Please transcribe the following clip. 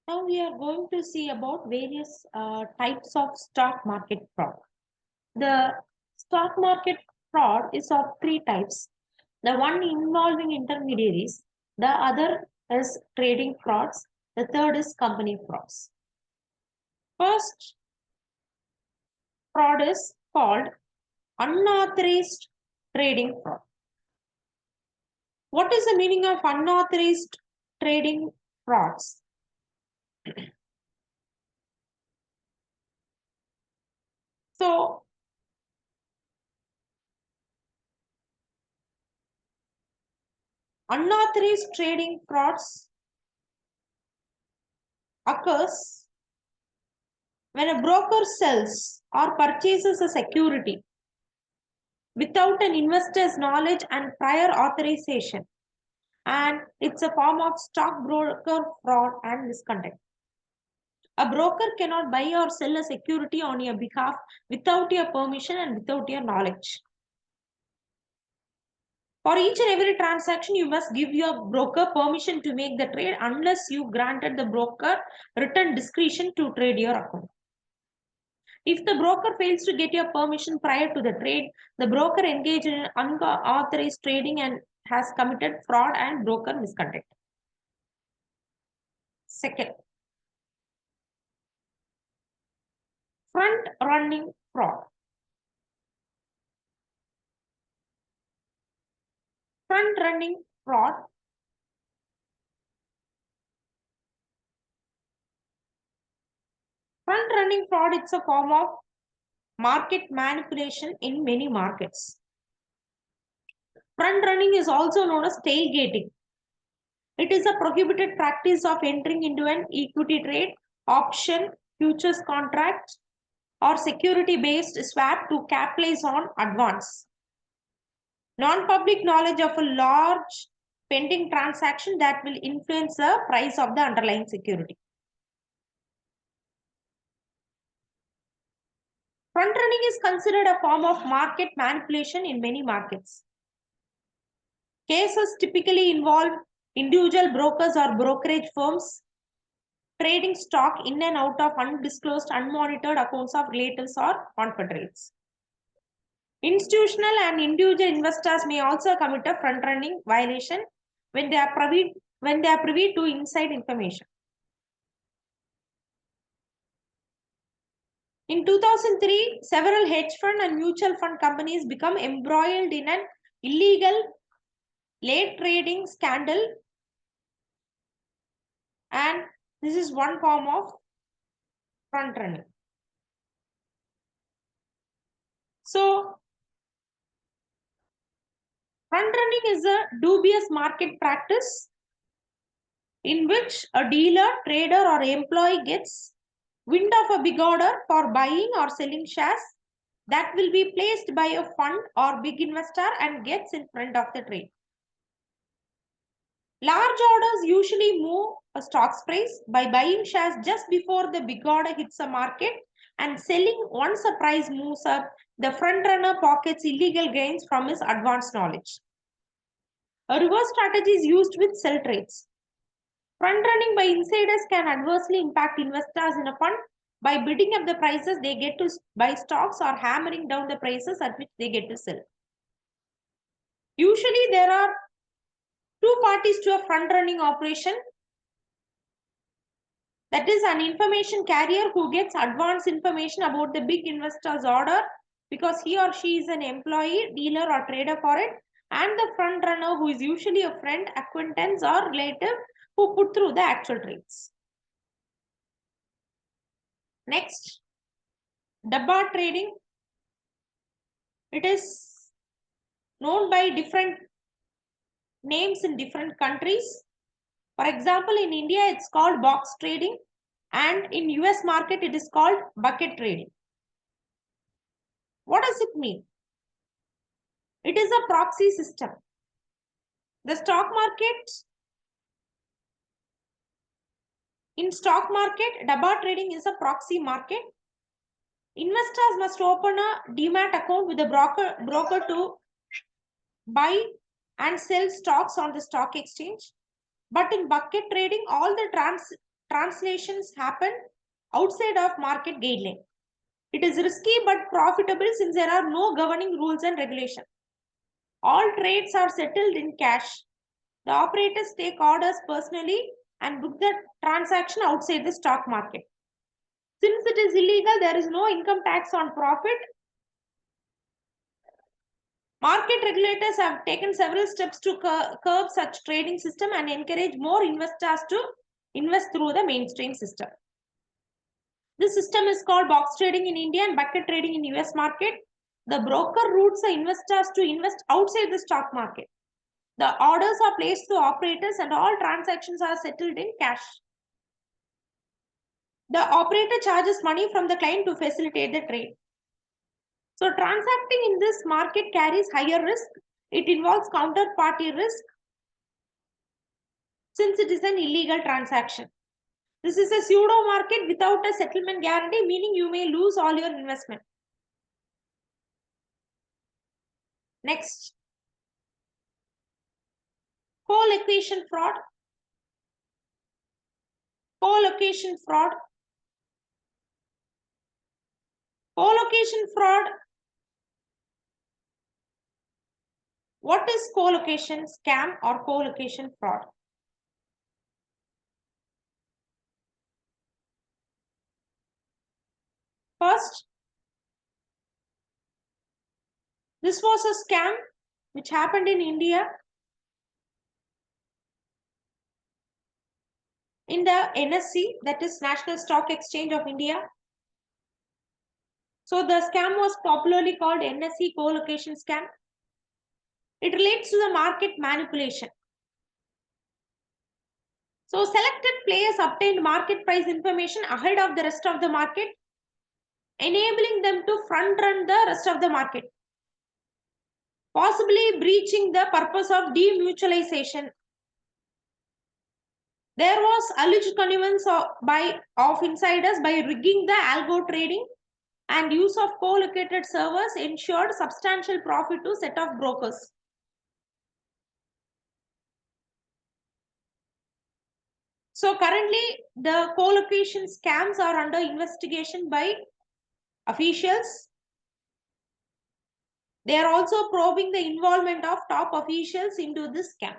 Now we are going to see about various types of stock market fraud. The stock market fraud is of three types. The one involving intermediaries, the other is trading frauds, the third is company frauds. First fraud is called unauthorized trading fraud. What is the meaning of unauthorized trading frauds? So, unauthorized trading frauds occurs when a broker sells or purchases a security without an investor's knowledge and prior authorization, and it's a form of stockbroker fraud and misconduct. A broker cannot buy or sell a security on your behalf without your permission and without your knowledge. For each and every transaction, you must give your broker permission to make the trade unless you granted the broker written discretion to trade your account. If the broker fails to get your permission prior to the trade, the broker engaged in unauthorized trading and has committed fraud and broker misconduct. Second, front running fraud. Front running fraud Front running fraud is a form of market manipulation in many markets. Front running is also known as tailgating. It is a prohibited practice of entering into an equity trade, option, futures contract, or security-based swap to capitalize on advance. Non-public knowledge of a large pending transaction that will influence the price of the underlying security. Front running is considered a form of market manipulation in many markets. Cases typically involve individual brokers or brokerage firms trading stock in and out of undisclosed, unmonitored accounts of relatives or confederates. Institutional and individual investors may also commit a front-running violation when they are privy to inside information. In 2003, several hedge fund and mutual fund companies become embroiled in an illegal late trading scandal, and this is one form of front running. So, front running is a dubious market practice in which a dealer, trader, or employee gets wind of a big order for buying or selling shares that will be placed by a fund or big investor and gets in front of the trade. Large orders usually move a stock's price by buying shares just before the big order hits the market and selling once the price moves up. The front runner pockets illegal gains from his advanced knowledge. A reverse strategy is used with sell trades. Front running by insiders can adversely impact investors in a fund by bidding up the prices they get to buy stocks or hammering down the prices at which they get to sell. Usually there are two parties to a front running operation. That is an information carrier who gets advance information about the big investor's order because he or she is an employee, dealer or trader for it, and the front runner who is usually a friend, acquaintance or relative who put through the actual trades. Next, Dabba trading. It is known by different names in different countries. For example, in India, it's called box trading, and in US market, it is called bucket trading. What does it mean? It is a proxy system. The stock market, in stock market, Dabba trading is a proxy market. Investors must open a demat account with a broker to buy and sell stocks on the stock exchange. But in bucket trading, all the translations happen outside of market guideline. It is risky but profitable since there are no governing rules and regulations. All trades are settled in cash. The operators take orders personally and book the transaction outside the stock market. Since it is illegal, there is no income tax on profit. Market regulators have taken several steps to curb such trading system and encourage more investors to invest through the mainstream system. This system is called box trading in India and bucket trading in US market. The broker routes the investors to invest outside the stock market. The orders are placed to operators and all transactions are settled in cash. The operator charges money from the client to facilitate the trade. So transacting in this market carries higher risk. It involves counterparty risk since it is an illegal transaction. This is a pseudo market without a settlement guarantee, meaning you may lose all your investment. Next, co-location fraud. Co-location fraud. Co-location fraud. What is co-location scam or co-location fraud? First, this was a scam which happened in India in the NSE, that is National Stock Exchange of India. So the scam was popularly called NSE co-location scam. It relates to the market manipulation. So selected players obtained market price information ahead of the rest of the market, enabling them to front run the rest of the market, possibly breaching the purpose of demutualization. There was alleged connivance of insiders by rigging the algo trading, and use of co-located servers ensured substantial profit to set of brokers. So currently the co-location scams are under investigation by officials. They are also probing the involvement of top officials into this scam.